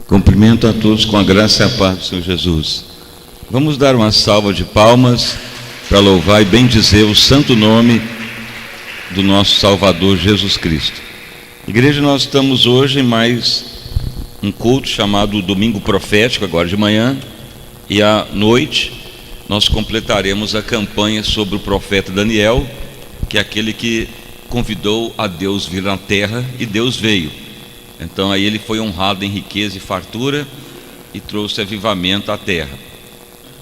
Cumprimento a todos com a graça e a paz do Senhor Jesus. Vamos dar uma salva de palmas para louvar e bendizer o santo nome do nosso Salvador Jesus Cristo. Igreja, nós estamos hoje em mais um culto chamado Domingo Profético, agora de manhã, e à noite nós completaremos a campanha sobre o profeta Daniel, que é aquele que convidou a Deus vir na terra e Deus veio. Então aí ele foi honrado em riqueza e fartura e trouxe avivamento à terra.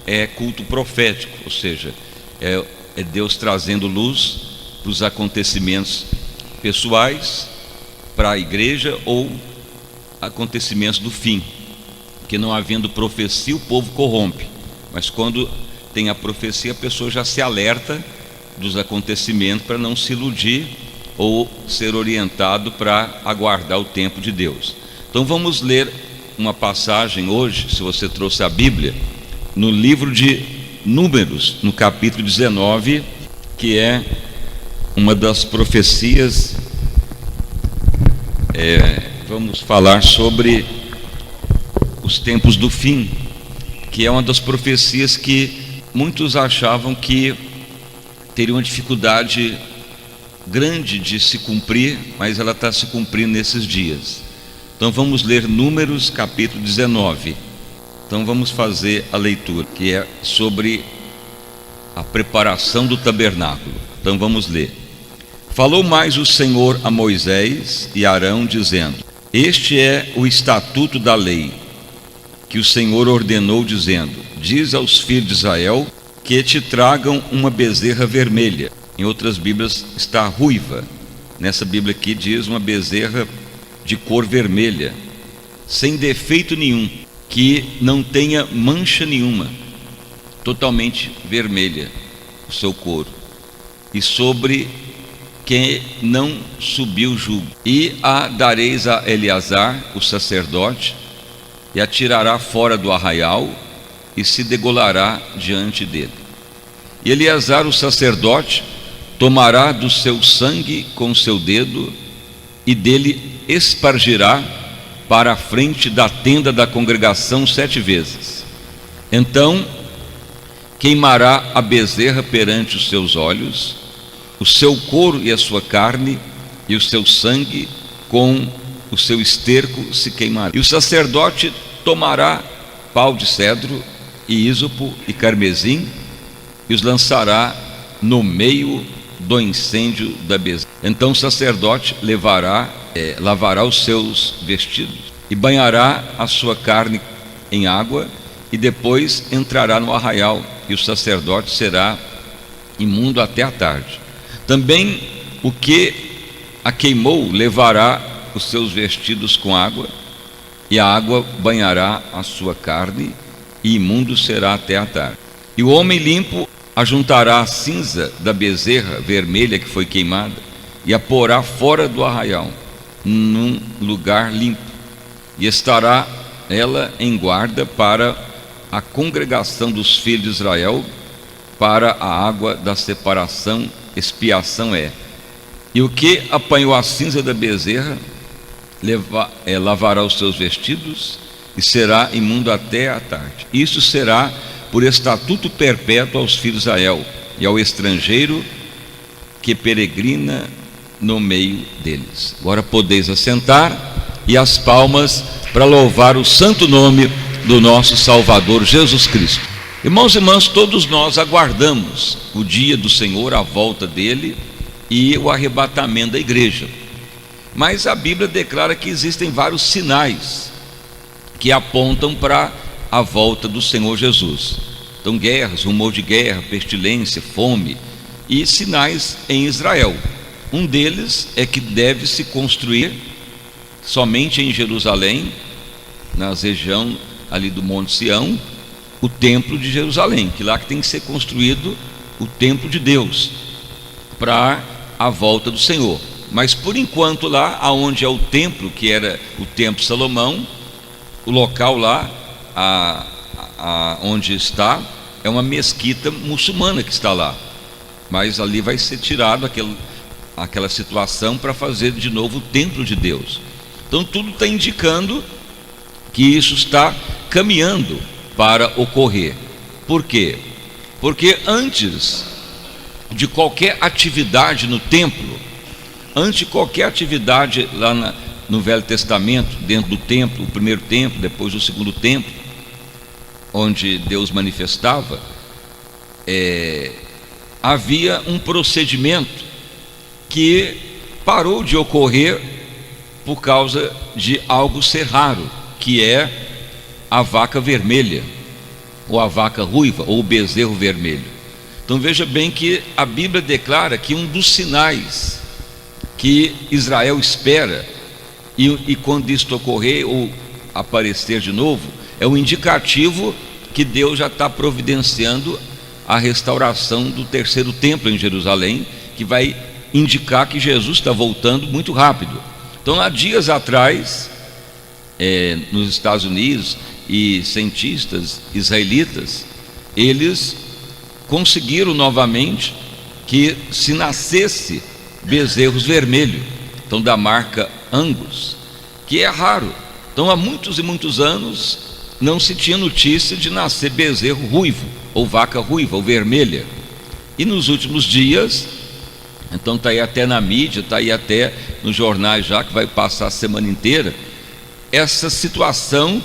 É culto profético, ou seja, é Deus trazendo luz para os acontecimentos pessoais, para a igreja, ou acontecimentos do fim, que não havendo profecia o povo corrompe, mas quando tem a profecia a pessoa já se alerta dos acontecimentos para não se iludir ou ser orientado para aguardar o tempo de Deus. Então vamos ler uma passagem hoje, se você trouxe a Bíblia, no livro de Números, no capítulo 19, que é uma das profecias. Vamos falar sobre os tempos do fim, que é uma das profecias que muitos achavam que teriam uma dificuldade grande de se cumprir, mas ela está se cumprindo nesses dias. Então vamos ler Números capítulo 19. Então vamos fazer a leitura, que é sobre a preparação do tabernáculo. Então vamos ler. Falou mais o Senhor a Moisés e Arão, dizendo: Este é o estatuto da lei, que o Senhor ordenou, dizendo: Diz aos filhos de Israel que te tragam uma bezerra vermelha. Em outras Bíblias está ruiva. Nessa Bíblia aqui diz uma bezerra de cor vermelha, sem defeito nenhum, que não tenha mancha nenhuma, totalmente vermelha o seu couro, e sobre quem não subiu jugo. E a dareis a Eleazar, o sacerdote, e a tirará fora do arraial, e se degolará diante dele. E Eleazar, o sacerdote, tomará do seu sangue com o seu dedo e dele espargirá para a frente da tenda da congregação 7 vezes. Então queimará a bezerra perante os seus olhos, o seu couro e a sua carne e o seu sangue com o seu esterco se queimará. E o sacerdote tomará pau de cedro e ísopo e carmesim e os lançará no meio do incêndio da bezerra. Então o sacerdote lavará os seus vestidos e banhará a sua carne em água, e depois entrará no arraial, e o sacerdote será imundo até a tarde. Também o que a queimou levará os seus vestidos com água, e a água banhará a sua carne, e imundo será até a tarde. E o homem limpo ajuntará a cinza da bezerra vermelha que foi queimada e a porá fora do arraial, num lugar limpo, e estará ela em guarda para a congregação dos filhos de Israel, para a água da separação, expiação é. E o que apanhou a cinza da bezerra lavará os seus vestidos e será imundo até a tarde. Isso será por estatuto perpétuo aos filhos de Israel e ao estrangeiro que peregrina no meio deles. Agora podeis assentar, e as palmas para louvar o santo nome do nosso Salvador Jesus Cristo. Irmãos e irmãs, todos nós aguardamos o dia do Senhor, a volta dele e o arrebatamento da igreja. Mas a Bíblia declara que existem vários sinais que apontam para a volta do Senhor Jesus. Então guerras, rumor de guerra, pestilência, fome e sinais em Israel. Um deles é que deve se construir somente em Jerusalém, na região ali do Monte Sião, o templo de Jerusalém, que lá que tem que ser construído o templo de Deus para a volta do Senhor. Mas por enquanto lá, aonde é o templo, que era o templo de Salomão, o local lá onde está é uma mesquita muçulmana que está lá, mas ali vai ser tirado aquela situação para fazer de novo o templo de Deus. Então tudo está indicando que isso está caminhando para ocorrer. Por quê? Porque antes de qualquer atividade no templo, antes de qualquer atividade lá no Velho Testamento, dentro do templo, o primeiro templo, depois o segundo templo, onde Deus manifestava, havia um procedimento que parou de ocorrer por causa de algo ser raro, que é a vaca vermelha, ou a vaca ruiva, ou o bezerro vermelho. Então veja bem que a Bíblia declara que um dos sinais que Israel espera, e quando isto ocorrer ou aparecer de novo, é um indicativo que Deus já está providenciando a restauração do terceiro templo em Jerusalém, que vai indicar que Jesus está voltando muito rápido. Então, há dias atrás, nos Estados Unidos, e cientistas israelitas, eles conseguiram novamente que se nascesse bezerros vermelhos, então da marca Angus, que é raro. Então, há muitos e muitos anos não se tinha notícia de nascer bezerro ruivo, ou vaca ruiva, ou vermelha. E nos últimos dias, então está aí até na mídia, está aí até nos jornais já, que vai passar a semana inteira, essa situação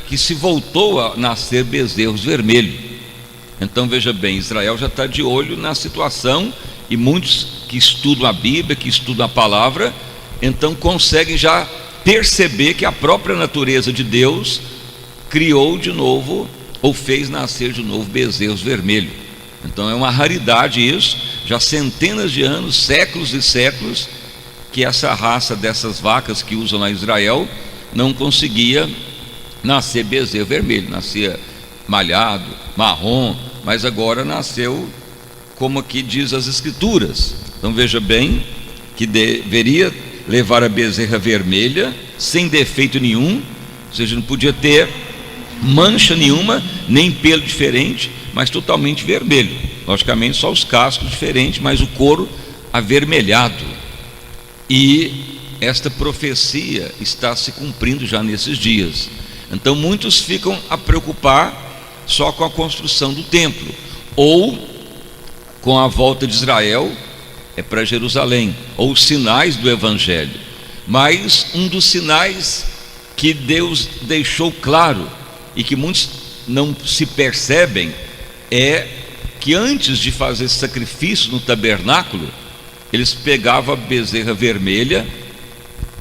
que se voltou a nascer bezerros vermelhos. Então veja bem, Israel já está de olho na situação, e muitos que estudam a Bíblia, que estudam a palavra, então conseguem já perceber que a própria natureza de Deus criou de novo, ou fez nascer de novo bezerros vermelhos. Então é uma raridade isso, já centenas de anos, séculos e séculos, que essa raça dessas vacas que usam lá em Israel não conseguia nascer bezerro vermelho, nascia malhado, marrom, mas agora nasceu como aqui diz as Escrituras. Então veja bem que deveria levar a bezerra vermelha, sem defeito nenhum, ou seja, não podia ter mancha nenhuma, nem pelo diferente, mas totalmente vermelho. Logicamente só os cascos diferentes, mas o couro avermelhado. E esta profecia está se cumprindo já nesses dias. Então muitos ficam a preocupar só com a construção do templo, ou com a volta de Israel para Jerusalém, ou os sinais do Evangelho. Mas um dos sinais que Deus deixou claro, e que muitos não se percebem, é que antes de fazer sacrifício no tabernáculo, eles pegavam a bezerra vermelha,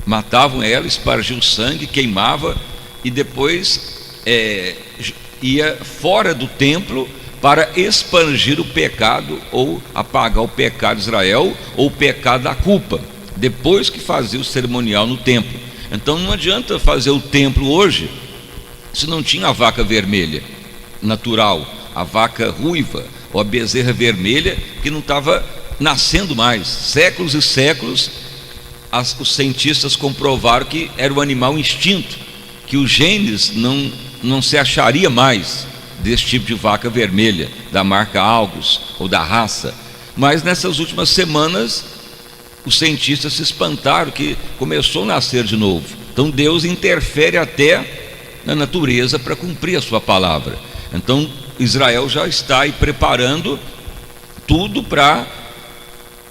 matavam ela, espargiam o sangue, queimava, e depois ia fora do templo para expungir o pecado, ou apagar o pecado de Israel, ou o pecado da culpa, depois que fazia o cerimonial no templo. Então não adianta fazer o templo hoje se não tinha a vaca vermelha natural, a vaca ruiva, ou a bezerra vermelha, que não estava nascendo mais. Séculos e séculos, os cientistas comprovaram que era o animal extinto, que os genes não se acharia mais desse tipo de vaca vermelha, da marca Angus, ou da raça. Mas nessas últimas semanas, os cientistas se espantaram que começou a nascer de novo. Então Deus interfere até na natureza para cumprir a sua palavra. Então Israel já está aí preparando tudo para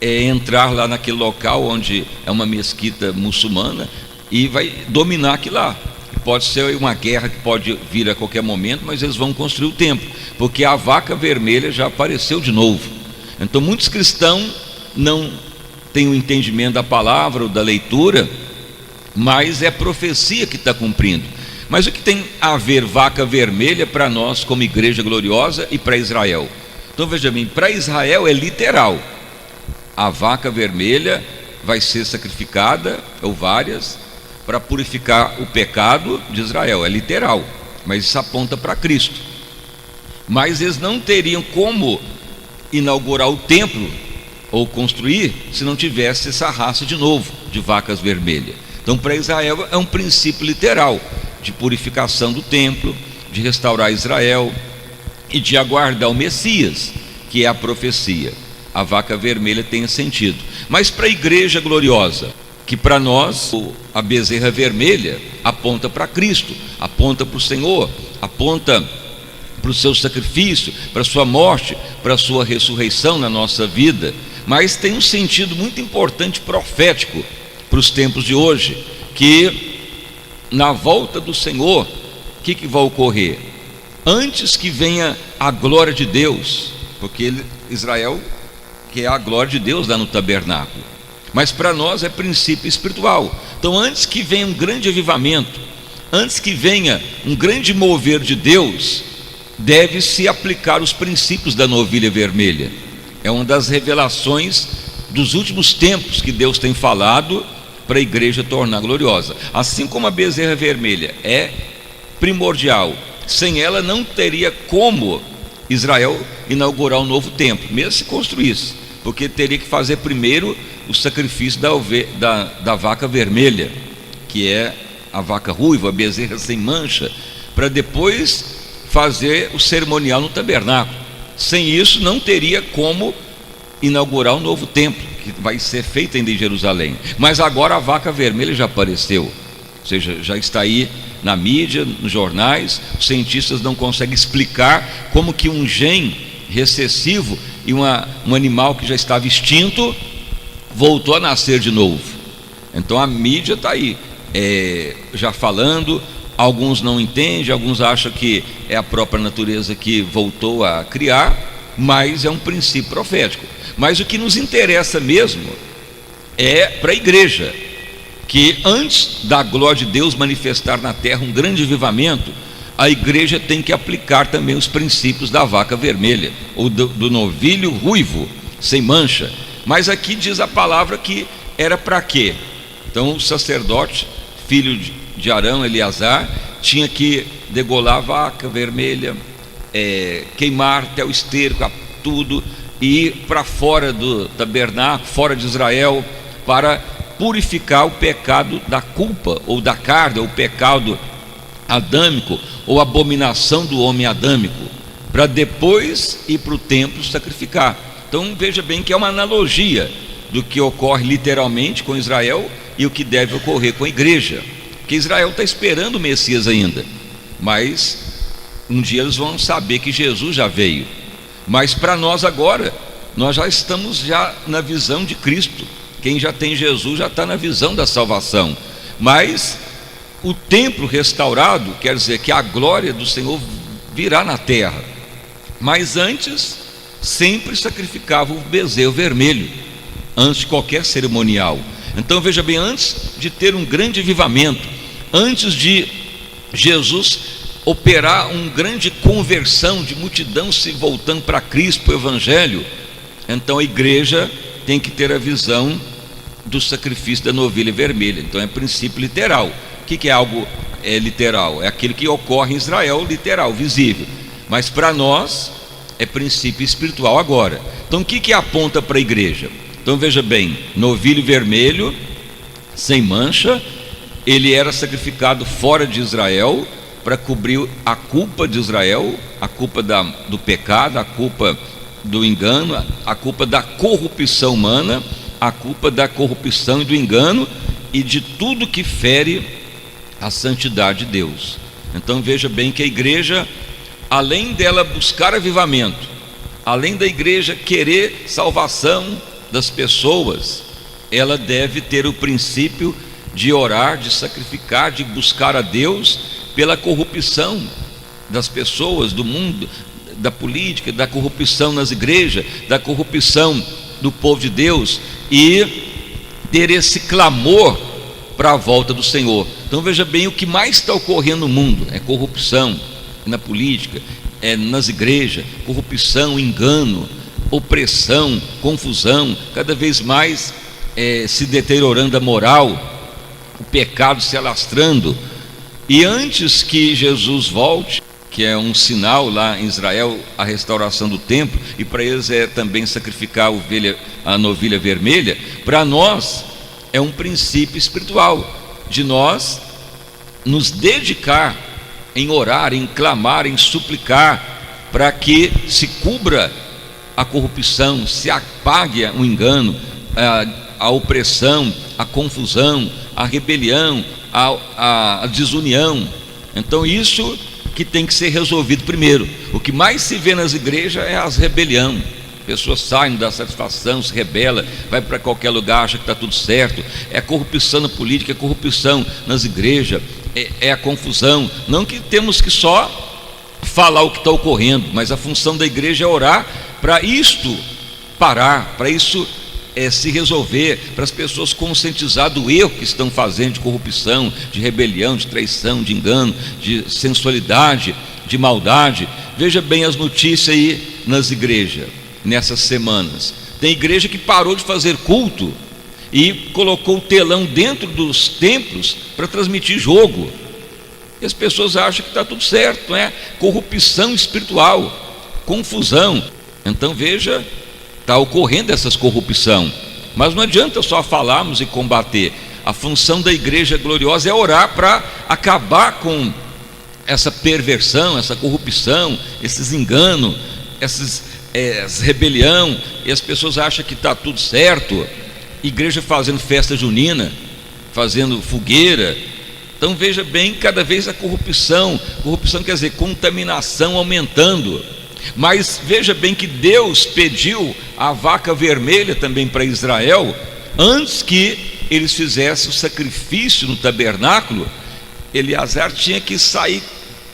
entrar lá naquele local onde é uma mesquita muçulmana, e vai dominar aquilo lá. Pode ser uma guerra que pode vir a qualquer momento, mas eles vão construir o templo, porque a vaca vermelha já apareceu de novo. Então muitos cristãos não têm o entendimento da palavra ou da leitura, mas é profecia que está cumprindo. Mas o que tem a ver vaca vermelha para nós como igreja gloriosa e para Israel? Então veja bem, para Israel é literal. A vaca vermelha vai ser sacrificada, ou várias, para purificar o pecado de Israel, é literal, mas isso aponta para Cristo. Mas eles não teriam como inaugurar o templo ou construir se não tivesse essa raça de novo de vacas vermelhas. Então para Israel é um princípio literal de purificação do templo, de restaurar Israel e de aguardar o Messias, que é a profecia. A vaca vermelha tem sentido. Mas para a igreja gloriosa, que para nós a bezerra vermelha aponta para Cristo, aponta para o Senhor, aponta para o seu sacrifício, para a sua morte, para a sua ressurreição na nossa vida, mas tem um sentido muito importante profético para os tempos de hoje, que na volta do Senhor, o que vai ocorrer? Antes que venha a glória de Deus, porque Israel quer a glória de Deus lá no tabernáculo, mas para nós é princípio espiritual. Então, antes que venha um grande avivamento, antes que venha um grande mover de Deus, deve-se aplicar os princípios da novilha vermelha. É uma das revelações dos últimos tempos que Deus tem falado para a igreja tornar gloriosa. Assim como a bezerra vermelha é primordial, sem ela não teria como Israel inaugurar um novo templo, mesmo se construísse, porque teria que fazer primeiro o sacrifício da vaca vermelha, que é a vaca ruiva, a bezerra sem mancha, para depois fazer o cerimonial no tabernáculo. Sem isso não teria como inaugurar um novo templo, que vai ser feito ainda em Jerusalém. Mas agora a vaca vermelha já apareceu, ou seja, já está aí na mídia, nos jornais. Os cientistas não conseguem explicar como que um gene recessivo e um animal que já estava extinto voltou a nascer de novo. Então a mídia está aí já falando. Alguns não entendem, alguns acham que é a própria natureza que voltou a criar, mas é um princípio profético. Mas o que nos interessa mesmo é para a igreja, que antes da glória de Deus manifestar na terra um grande avivamento, a igreja tem que aplicar também os princípios da vaca vermelha, ou do novilho ruivo, sem mancha. Mas aqui diz a palavra que era para quê? Então o sacerdote, filho de Arão, Eleazar, tinha que degolar a vaca vermelha, queimar até o esterco, tudo, e ir para fora do tabernáculo, fora de Israel, para purificar o pecado da culpa, ou da carne, ou o pecado adâmico, ou abominação do homem adâmico, para depois ir para o templo sacrificar. Então veja bem que é uma analogia do que ocorre literalmente com Israel e o que deve ocorrer com a igreja, que Israel está esperando o Messias ainda, mas um dia eles vão saber que Jesus já veio. Mas para nós agora, nós já estamos já na visão de Cristo. Quem já tem Jesus já está na visão da salvação. Mas o templo restaurado quer dizer que a glória do Senhor virá na terra. Mas antes, sempre sacrificava o bezerro vermelho, antes de qualquer cerimonial. Então veja bem, antes de ter um grande avivamento, antes de Jesus operar uma grande conversão de multidão se voltando para Cristo, para o Evangelho, então a igreja tem que ter a visão do sacrifício da novilha vermelha. Então é princípio literal. O que é algo literal? É aquilo que ocorre em Israel, literal, visível. Mas para nós é princípio espiritual agora. Então o que aponta para a igreja? Então veja bem, novilho vermelho, sem mancha, ele era sacrificado fora de Israel, para cobrir a culpa de Israel, a culpa do pecado, a culpa do engano, a culpa da corrupção humana, a culpa da corrupção e do engano, e de tudo que fere a santidade de Deus. Então veja bem que a igreja, além dela buscar avivamento, além da igreja querer salvação das pessoas, ela deve ter o princípio de orar, de sacrificar, de buscar a Deus pela corrupção das pessoas, do mundo, da política, da corrupção nas igrejas, da corrupção do povo de Deus, e ter esse clamor para a volta do Senhor. Então veja bem, o que mais está ocorrendo no mundo é corrupção na política, nas igrejas, corrupção, engano, opressão, confusão, cada vez mais se deteriorando a moral, o pecado se alastrando. E antes que Jesus volte, que é um sinal lá em Israel, a restauração do templo, e para eles é também sacrificar a novilha vermelha, para nós é um princípio espiritual, de nós nos dedicar em orar, em clamar, em suplicar, para que se cubra a corrupção, se apague o engano, a opressão, a confusão, a rebelião, a desunião. Então isso que tem que ser resolvido primeiro. O que mais se vê nas igrejas é as rebelião. Pessoas saem da satisfação, se rebela, vai para qualquer lugar, acha que está tudo certo. É a corrupção na política, é a corrupção nas igrejas, é a confusão. Não que temos que só falar o que está ocorrendo, mas a função da igreja é orar para isto parar, para isso se resolver, para as pessoas conscientizar do erro que estão fazendo, de corrupção, de rebelião, de traição, de engano, de sensualidade, de maldade. Veja bem as notícias aí nas igrejas nessas semanas. Tem igreja que parou de fazer culto e colocou o telão dentro dos templos para transmitir jogo, e as pessoas acham que está tudo certo, não é? Corrupção espiritual, confusão. Então veja, está ocorrendo essas corrupção, mas não adianta só falarmos e combater. A função da igreja gloriosa é orar para acabar com essa perversão, essa corrupção, esses enganos, essa rebelião, e as pessoas acham que está tudo certo. Igreja fazendo festa junina, fazendo fogueira. Então veja bem, cada vez a corrupção quer dizer contaminação aumentando. Mas veja bem que Deus pediu a vaca vermelha também para Israel, antes que eles fizessem o sacrifício no tabernáculo. Eleazar tinha que sair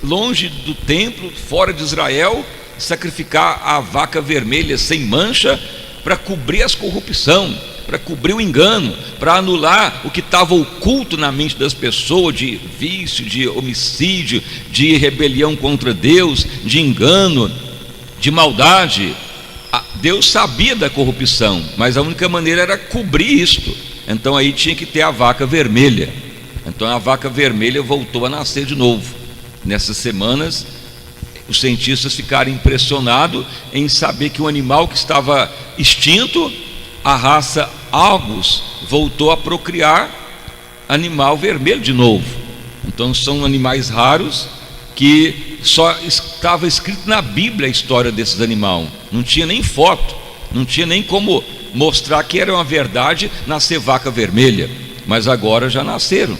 longe do templo, fora de Israel, sacrificar a vaca vermelha sem mancha, para cobrir as corrupção, para cobrir o engano, para anular o que estava oculto na mente das pessoas, de vício, de homicídio, de rebelião contra Deus, de engano, de maldade. Deus sabia da corrupção, mas a única maneira era cobrir isto. Então aí tinha que ter a vaca vermelha. Então a vaca vermelha voltou a nascer de novo. Nessas semanas, os cientistas ficaram impressionados em saber que o animal que estava extinto, a raça Argus, voltou a procriar animal vermelho de novo. Então são animais raros que só estava escrito na Bíblia a história desses animais. Não tinha nem foto, não tinha nem como mostrar que era uma verdade nascer vaca vermelha, mas agora já nasceram.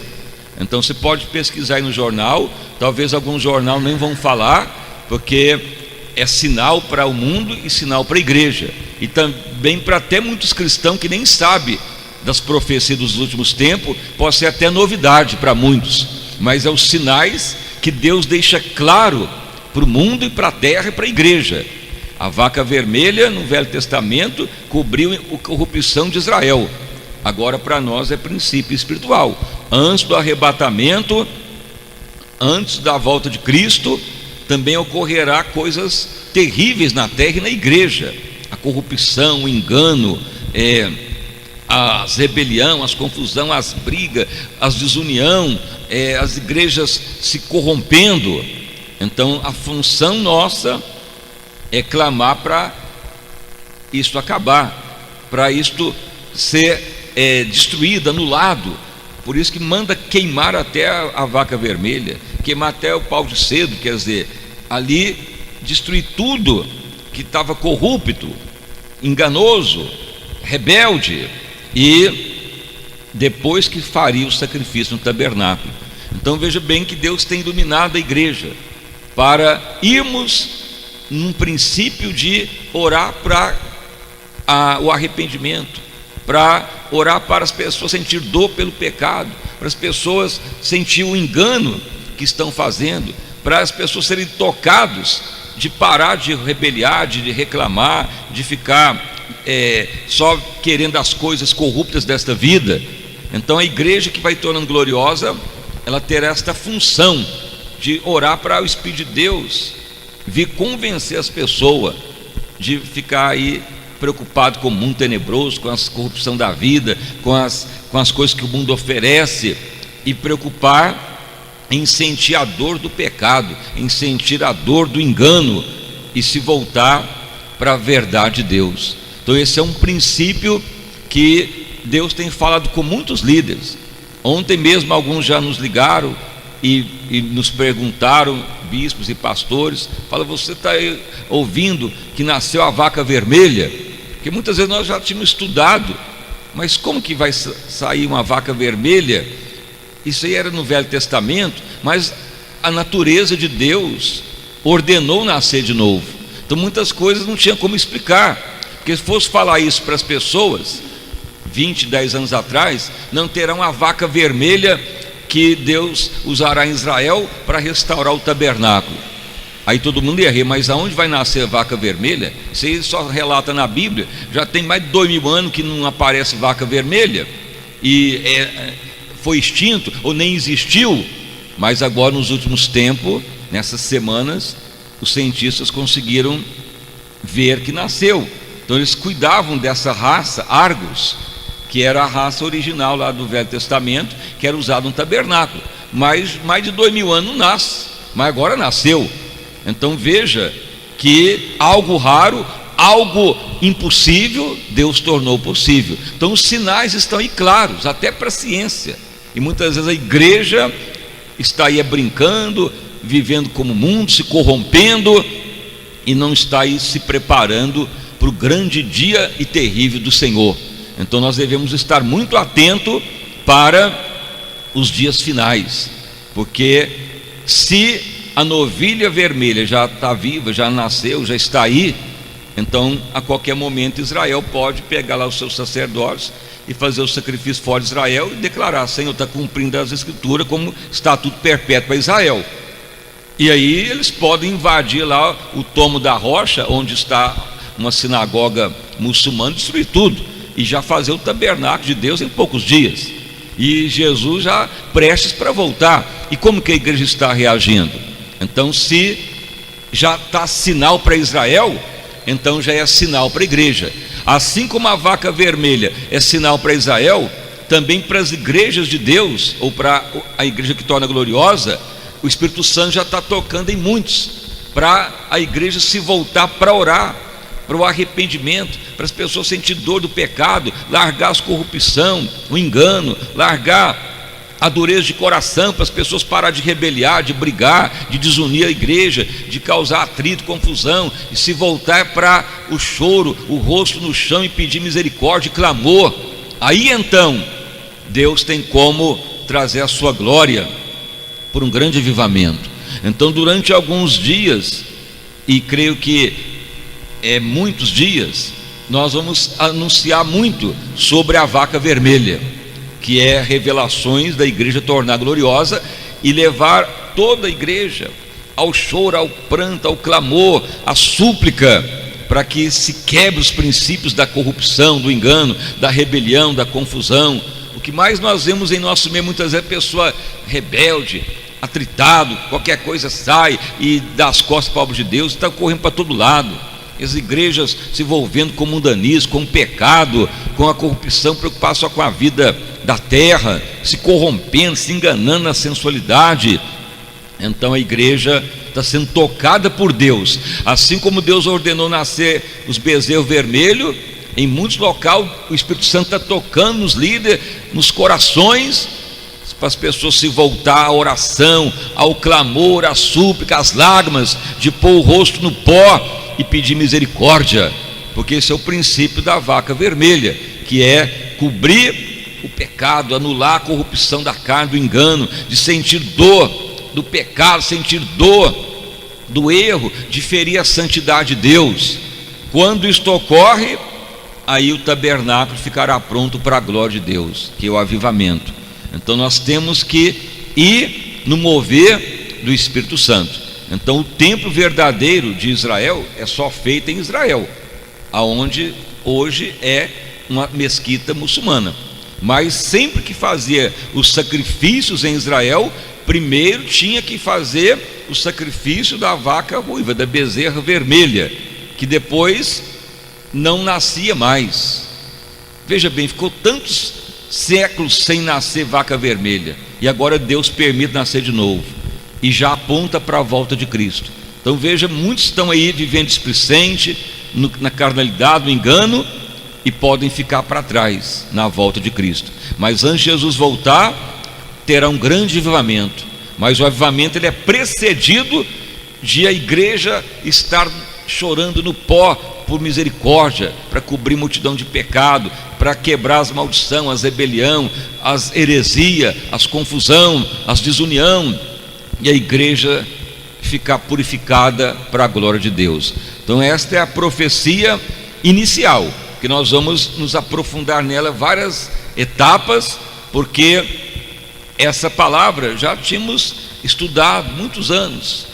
Então você pode pesquisar aí no jornal, talvez algum jornal nem vão falar, porque é sinal para o mundo e sinal para a igreja, e também para até muitos cristãos que nem sabem das profecias dos últimos tempos. Pode ser até novidade para muitos, mas é os sinais que Deus deixa claro para o mundo e para a terra e para a igreja. A vaca vermelha no Velho Testamento cobriu a corrupção de Israel. Agora para nós é princípio espiritual. Antes do arrebatamento, antes da volta de Cristo, também ocorrerá coisas terríveis na terra e na igreja. A corrupção, o engano, as rebelião, as confusão, as brigas, as desunião, as igrejas se corrompendo. Então a função nossa é clamar para isto acabar, para isto ser destruído, anulado. Por isso que manda queimar até a vaca vermelha, queimar até o pau de cedo, quer dizer, ali destruir tudo que estava corrupto, enganoso, rebelde, e depois que faria o sacrifício no tabernáculo. Então veja bem que Deus tem iluminado a igreja para irmos num princípio de orar para o arrependimento, para orar para as pessoas sentir dor pelo pecado, para as pessoas sentir o engano que estão fazendo, para as pessoas serem tocados de parar de rebeliar, de reclamar, de ficar só querendo as coisas corruptas desta vida. Então a igreja que vai tornando gloriosa, ela terá esta função de orar para o Espírito de Deus vir convencer as pessoas, de ficar aí preocupado com o mundo tenebroso, com a corrupção da vida, com as coisas que o mundo oferece, e preocupar em sentir a dor do pecado, em sentir a dor do engano, e se voltar para a verdade de Deus. Então esse é um princípio que Deus tem falado com muitos líderes. Ontem mesmo alguns já nos ligaram e nos perguntaram, bispos e pastores, fala: você está ouvindo que nasceu a vaca vermelha? Porque muitas vezes nós já tínhamos estudado mas como que vai sair uma vaca vermelha? Isso aí era no Velho Testamento, mas a natureza de Deus ordenou nascer de novo. Então muitas coisas não tinha como explicar, porque se fosse falar isso para as pessoas 10 anos atrás, não terá uma vaca vermelha que Deus usará em Israel para restaurar o tabernáculo. Aí todo mundo ia rir, mas aonde vai nascer a vaca vermelha? Isso aí só relata na Bíblia. Já tem mais de 2000 anos que não aparece vaca vermelha, e foi extinto ou nem existiu. Mas agora, nos últimos tempos, nessas semanas, os cientistas conseguiram ver que nasceu. Então eles cuidavam dessa raça Argos, que era a raça original lá do Velho Testamento, que era usada no tabernáculo. Mas mais de 2000 anos não nasce, mas agora nasceu. Então veja que algo raro, algo impossível, Deus tornou possível. Então os sinais estão aí claros, até para a ciência. E muitas vezes a igreja está aí brincando, vivendo como o mundo, se corrompendo, e não está aí se preparando para o grande dia e terrível do Senhor. Então nós devemos estar muito atentos para os dias finais, porque se a novilha vermelha já está viva, já nasceu, já está aí, então a qualquer momento Israel pode pegar lá os seus sacerdotes e fazer o sacrifício fora de Israel e declarar: Senhor, está cumprindo as escrituras como estatuto perpétuo para Israel. E aí eles podem invadir lá o tomo da rocha, onde está uma sinagoga muçulmana, destruir tudo e já fazer o tabernáculo de Deus em poucos dias. E Jesus já prestes para voltar. E como que a igreja está reagindo? Então, se já está sinal para Israel, então já é sinal para a igreja. Assim como a vaca vermelha é sinal para Israel, também para as igrejas de Deus, ou para a igreja que torna gloriosa, o Espírito Santo já está tocando em muitos, para a igreja se voltar para orar, para o arrependimento, para as pessoas sentir dor do pecado, largar a corrupção, o engano, largar a dureza de coração, para as pessoas parar de rebeliar, de brigar, de desunir a igreja, de causar atrito, confusão, e se voltar para o choro, o rosto no chão, e pedir misericórdia e clamor. Aí então Deus tem como trazer a sua glória por um grande avivamento. Então durante alguns dias, e creio que muitos dias, nós vamos anunciar muito sobre a vaca vermelha, que é revelações da igreja tornar gloriosa, e levar toda a igreja ao choro, ao pranto, ao clamor, à súplica, para que se quebre os princípios da corrupção, do engano, da rebelião, da confusão. O que mais nós vemos em nosso meio muitas vezes é pessoa rebelde, atritado, qualquer coisa sai e dá as costas para a obra de Deus, está correndo para todo lado. As igrejas se envolvendo com mundanismo, com o pecado, com a corrupção, preocupadas só com a vida da terra, se corrompendo, se enganando na sensualidade. Então a igreja está sendo tocada por Deus, assim como Deus ordenou nascer os bezerros vermelhos. Em muitos locais o Espírito Santo está tocando nos líderes, nos corações, para as pessoas se voltar à oração, ao clamor, à súplica, às lágrimas, de pôr o rosto no pó e pedir misericórdia, porque esse é o princípio da vaca vermelha, que é cobrir o pecado, anular a corrupção da carne, do engano, de sentir dor do pecado, sentir dor do erro, de ferir a santidade de Deus. Quando isto ocorre, aí o tabernáculo ficará pronto para a glória de Deus, que é o avivamento. Então nós temos que ir no mover do Espírito Santo. Então o templo verdadeiro de Israel é só feito em Israel, aonde hoje é uma mesquita muçulmana. Mas sempre que fazia os sacrifícios em Israel, primeiro tinha que fazer o sacrifício da vaca ruiva, da bezerra vermelha, que depois não nascia mais. Veja bem, ficou tantos séculos sem nascer vaca vermelha, e agora Deus permite nascer de novo, e já aponta para a volta de Cristo. Então veja, muitos estão aí vivendo displicente, na carnalidade, no engano, e podem ficar para trás na volta de Cristo. Mas antes de Jesus voltar, terá um grande avivamento. Mas o avivamento ele é precedido de a igreja estar chorando no pó por misericórdia, para cobrir multidão de pecado, para quebrar as maldição, as rebelião, as heresia, as confusão, as desunião, e a igreja ficar purificada para a glória de Deus. Então esta é a profecia inicial, que nós vamos nos aprofundar nela várias etapas, porque essa palavra já tínhamos estudado muitos anos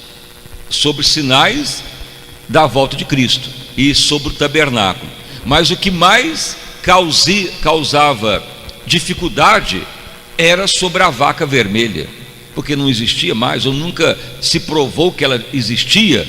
sobre sinais da volta de Cristo e sobre o tabernáculo. Mas o que mais causava dificuldade era sobre a vaca vermelha, porque não existia mais, ou nunca se provou que ela existia,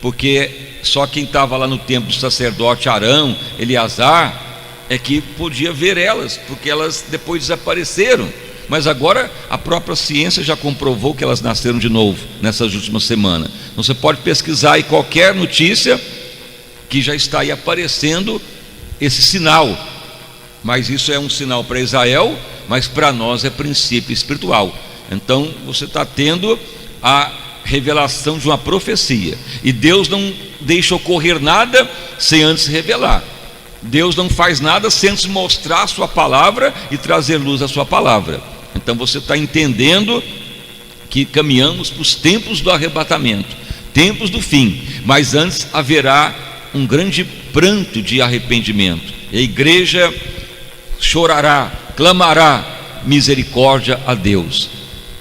porque só quem estava lá no templo do sacerdote Arão, Eleazar, é que podia ver elas, porque elas depois desapareceram. Mas agora a própria ciência já comprovou que elas nasceram de novo nessas últimas semanas. Então você pode pesquisar aí qualquer notícia que já está aí aparecendo esse sinal. Mas isso é um sinal para Israel, mas para nós é princípio espiritual. Então você está tendo a revelação de uma profecia, e Deus não deixa ocorrer nada sem antes revelar. Deus não faz nada sem antes mostrar a sua palavra e trazer luz à sua palavra. Então você está entendendo que caminhamos para os tempos do arrebatamento, tempos do fim, mas antes haverá um grande pranto de arrependimento, e a igreja chorará, clamará misericórdia a Deus,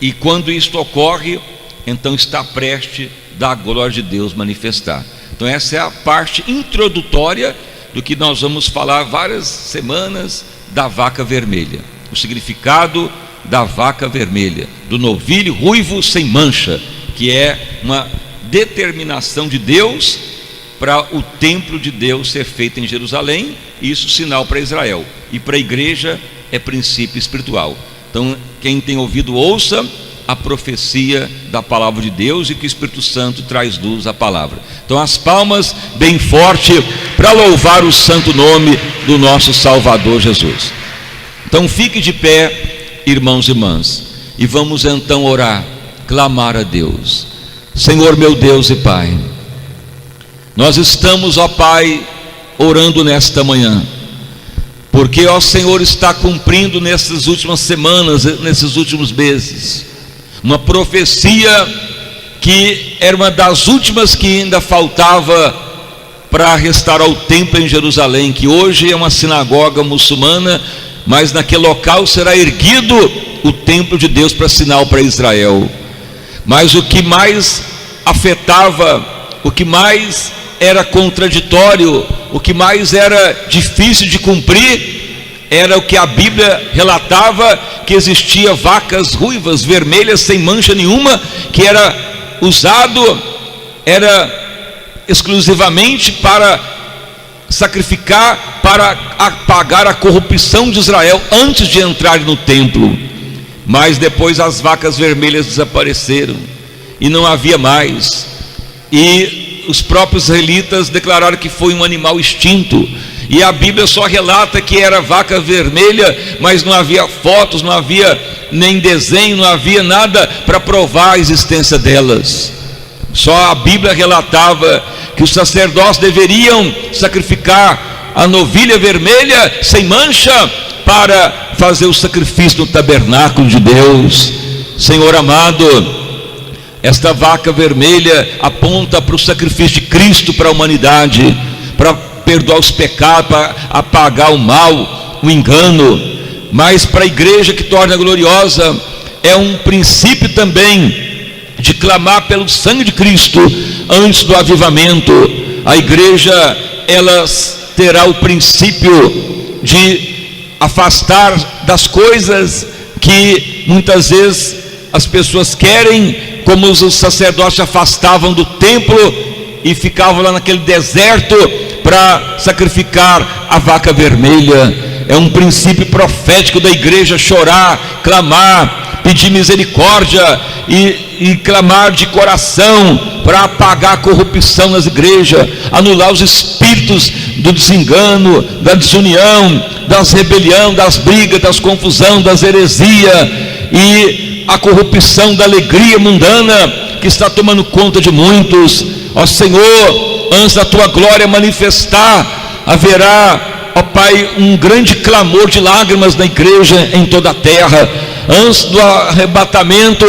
e quando isto ocorre, então está prestes da glória de Deus manifestar. Então essa é a parte introdutória do que nós vamos falar várias semanas, da vaca vermelha, o significado da vaca vermelha, do novilho ruivo sem mancha, que é uma determinação de Deus para o templo de Deus ser feito em Jerusalém, e isso sinal para Israel, e para a igreja é princípio espiritual. Então quem tem ouvido, ouça a profecia da palavra de Deus, e que o Espírito Santo traz luz à palavra. Então as palmas bem forte para louvar o santo nome do nosso Salvador Jesus. Então fique de pé, irmãos e irmãs, e vamos então orar, clamar a Deus. Senhor meu Deus e Pai, nós estamos, ó Pai, orando nesta manhã, porque, ó Senhor, está cumprindo nessas últimas semanas, nesses últimos meses, uma profecia que era uma das últimas que ainda faltava para restaurar o templo em Jerusalém, que hoje é uma sinagoga muçulmana, mas naquele local será erguido o templo de Deus para sinal para Israel. Mas o que mais afetava, o que mais era contraditório, o que mais era difícil de cumprir, era o que a Bíblia relatava, que existia vacas ruivas, vermelhas, sem mancha nenhuma, que era usado, era exclusivamente para sacrificar, para apagar a corrupção de Israel antes de entrar no templo. Mas depois as vacas vermelhas desapareceram e não havia mais, e os próprios israelitas declararam que foi um animal extinto, e a Bíblia só relata que era vaca vermelha, mas não havia fotos, não havia nem desenho, não havia nada para provar a existência delas. Só a Bíblia relatava que os sacerdotes deveriam sacrificar a novilha vermelha sem mancha para fazer o sacrifício no tabernáculo de Deus. Senhor amado, esta vaca vermelha aponta para o sacrifício de Cristo para a humanidade, para perdoar os pecados, para apagar o mal, o engano. Mas para a igreja que torna gloriosa, é um princípio também de clamar pelo sangue de Cristo antes do avivamento. A igreja, ela terá o princípio de afastar das coisas que muitas vezes as pessoas querem, como os sacerdotes afastavam do templo e ficavam lá naquele deserto para sacrificar a vaca vermelha. É um princípio profético da igreja chorar, clamar, pedir misericórdia e clamar de coração para apagar a corrupção nas igrejas, anular os espíritos do desengano, da desunião, das rebelião, das brigas, das confusão, das heresias e a corrupção da alegria mundana que está tomando conta de muitos. Ó Senhor, antes da tua glória manifestar, haverá, ó Pai, um grande clamor de lágrimas na igreja em toda a terra. Antes do arrebatamento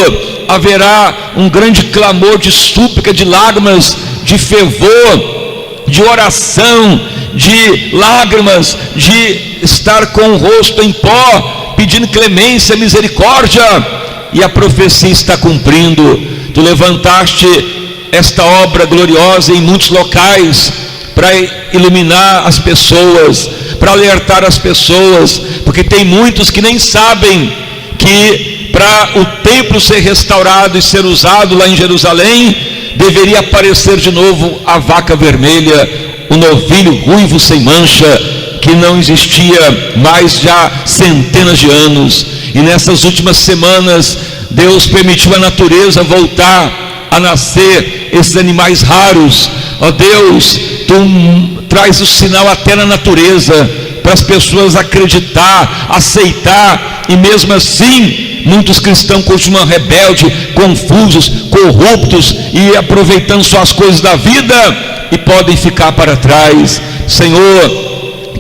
haverá um grande clamor de súplica, de lágrimas, de fervor, de oração, de lágrimas, de estar com o rosto em pó, pedindo clemência, misericórdia. E a profecia está cumprindo. Tu levantaste esta obra gloriosa em muitos locais para iluminar as pessoas, para alertar as pessoas, porque tem muitos que nem sabem que para o templo ser restaurado e ser usado lá em Jerusalém, deveria aparecer de novo a vaca vermelha, o novilho ruivo sem mancha, que não existia mais já centenas de anos. E nessas últimas semanas Deus permitiu a natureza voltar a nascer esses animais raros. Ó Deus, tu traz o sinal até na natureza, para as pessoas acreditar, aceitar, e mesmo assim muitos cristãos continuam rebeldes, confusos, corruptos e aproveitando só as coisas da vida e podem ficar para trás. Senhor,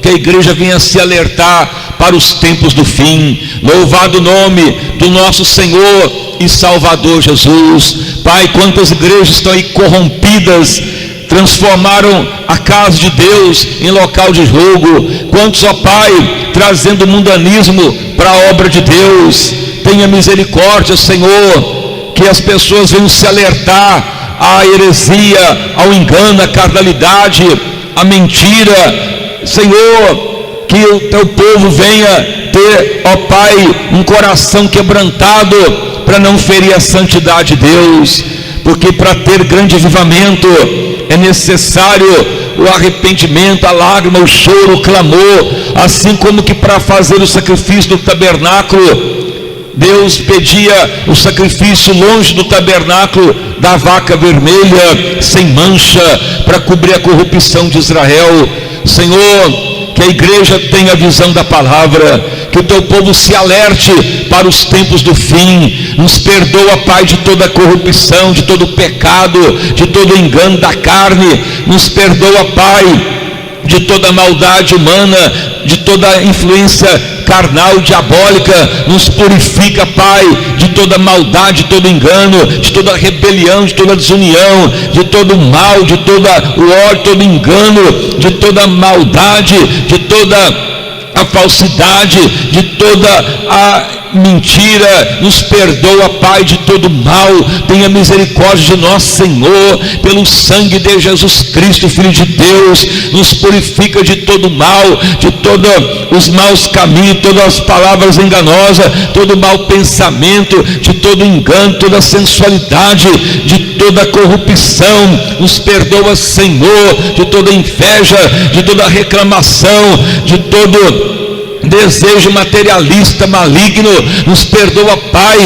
que a igreja venha se alertar para os tempos do fim. Louvado o nome do nosso Senhor e Salvador Jesus. Pai, quantas igrejas estão aí corrompidas, transformaram a casa de Deus em local de jogo. Quantos, ó Pai, trazendo mundanismo para a obra de Deus. Tenha misericórdia, Senhor, que as pessoas venham se alertar à heresia, ao engano, à carnalidade, à mentira. Senhor, que o teu povo venha ter, ó Pai, um coração quebrantado para não ferir a santidade de Deus, porque para ter grande avivamento é necessário o arrependimento, a lágrima, o choro, o clamor. Assim como que para fazer o sacrifício do tabernáculo, Deus pedia o sacrifício longe do tabernáculo da vaca vermelha, sem mancha, para cobrir a corrupção de Israel. Senhor, que a igreja tenha a visão da palavra, que o teu povo se alerte para os tempos do fim. Nos perdoa, Pai, de toda a corrupção, de todo o pecado, de todo o engano da carne. Nos perdoa, Pai, de toda a maldade humana, de toda a influência carnal, diabólica. Nos purifica, Pai, de toda maldade, de todo engano, de toda rebelião, de toda desunião, de todo mal, de todo o ódio, todo engano, de toda maldade, de toda a falsidade, de toda a mentira. Nos perdoa, Pai, de todo mal. Tenha misericórdia de nós, Senhor, pelo sangue de Jesus Cristo, Filho de Deus. Nos purifica de todo mal, de todos os maus caminhos, todas as palavras enganosas, todo mau pensamento, de todo engano, toda sensualidade, de toda corrupção. Nos perdoa, Senhor, de toda inveja, de toda reclamação, de todo desejo materialista maligno. Nos perdoa, Pai,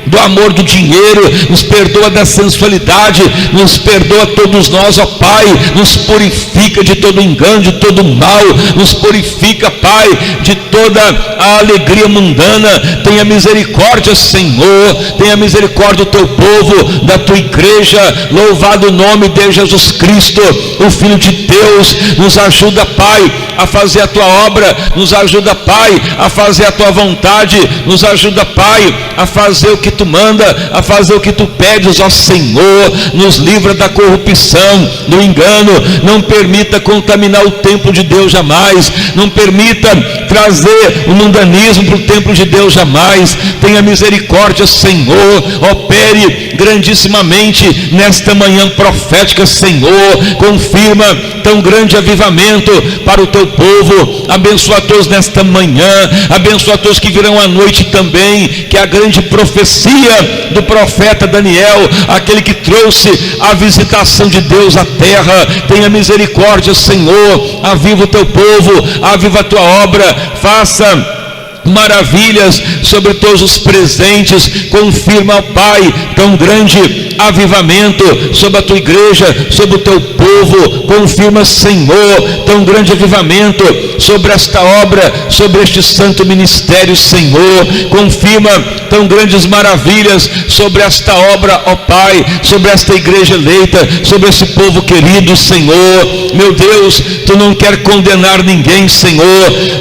do amor do dinheiro. Nos perdoa da sensualidade. Nos perdoa todos nós, ó Pai. Nos purifica de todo engano, de todo mal. Nos purifica, Pai, de toda a alegria mundana. Tenha misericórdia, Senhor. Tenha misericórdia do teu povo, da tua igreja. Louvado o nome de Jesus Cristo, o Filho de Deus. Nos ajuda, Pai, a fazer a tua obra. Nos ajuda, Pai, a fazer a tua vontade. Nos ajuda, Pai, a fazer o que tu manda, a fazer o que tu pedes, ó Senhor. Nos livra da corrupção, do engano. Não permita contaminar o templo de Deus jamais. Não permita trazer o mundanismo para o templo de Deus jamais. Tenha misericórdia, Senhor. Opere grandissimamente nesta manhã profética, Senhor. Confirma tão grande avivamento para o teu povo. Abençoa a todos nesta manhã. Abençoa a todos que virão à noite também. Que a grande profecia do profeta Daniel, aquele que trouxe a visitação de Deus à terra, tenha misericórdia, Senhor. Aviva o teu povo, aviva a tua obra, faça maravilhas sobre todos os presentes. Confirma, Pai, tão grande avivamento sobre a tua igreja, sobre o teu povo. Confirma, Senhor, tão grande avivamento sobre esta obra, sobre este santo ministério, Senhor. Confirma tão grandes maravilhas sobre esta obra, ó Pai, sobre esta igreja eleita, sobre esse povo querido, Senhor. Meu Deus, tu não quer condenar ninguém, Senhor.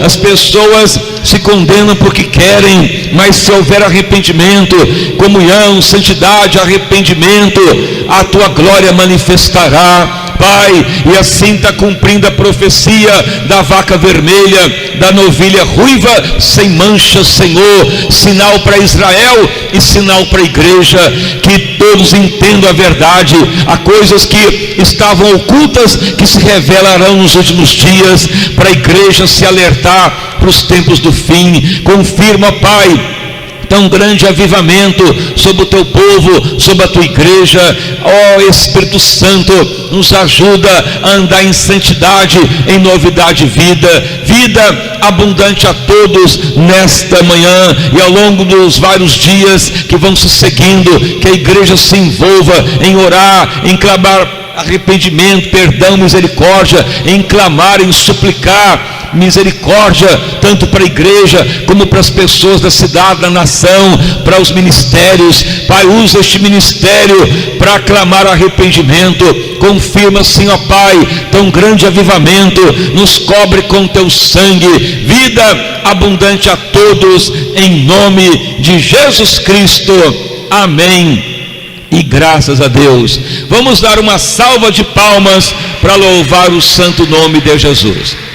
As pessoas se condenam porque querem, mas se houver arrependimento, comunhão, santidade, arrependimento, a tua glória manifestará, Pai. E assim está cumprindo a profecia da vaca vermelha, da novilha ruiva sem mancha, Senhor. Sinal para Israel e sinal para a igreja, que todos entendam a verdade. Há coisas que estavam ocultas que se revelarão nos últimos dias, para a igreja se alertar para os tempos do fim. Confirma, Pai, tão grande avivamento sobre o teu povo, sobre a tua igreja. Ó Espírito Santo, nos ajuda a andar em santidade, em novidade de vida abundante a todos nesta manhã e ao longo dos vários dias que vão se seguindo. Que a igreja se envolva em orar, em clamar arrependimento, perdão, misericórdia, em clamar, em suplicar misericórdia, tanto para a igreja como para as pessoas da cidade, da nação, para os ministérios. Pai, usa este ministério para clamar arrependimento. Confirma, Senhor, ó Pai, tão grande avivamento. Nos cobre com teu sangue, vida abundante a todos, em nome de Jesus Cristo. Amém. E graças a Deus. Vamos dar uma salva de palmas para louvar o santo nome de Jesus.